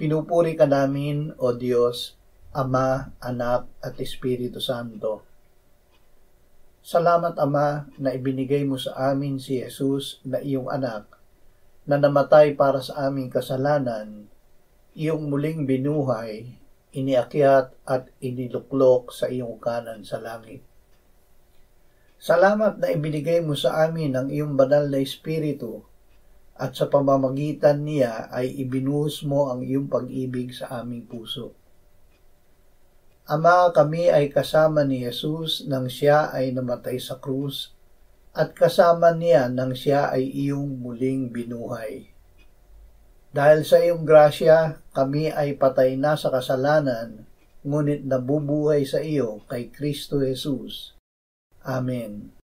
Pinupuri ka namin, O Diyos, Ama, Anak, at Espiritu Santo. Salamat, Ama, na ibinigay mo sa amin si Jesus na iyong anak, na namatay para sa aming kasalanan, iyong muling binuhay, iniakyat at iniluklok sa iyong kanan sa langit. Salamat na ibinigay mo sa amin ang iyong banal na Espiritu, at sa pamamagitan niya ay ibinuhos mo ang iyong pag-ibig sa aming puso. Ama, kami ay kasama ni Jesus nang siya ay namatay sa krus, at kasama niya nang siya ay iyong muling binuhay. Dahil sa iyong grasya, kami ay patay na sa kasalanan, ngunit nabubuhay sa iyo kay Kristo Jesus. Amen.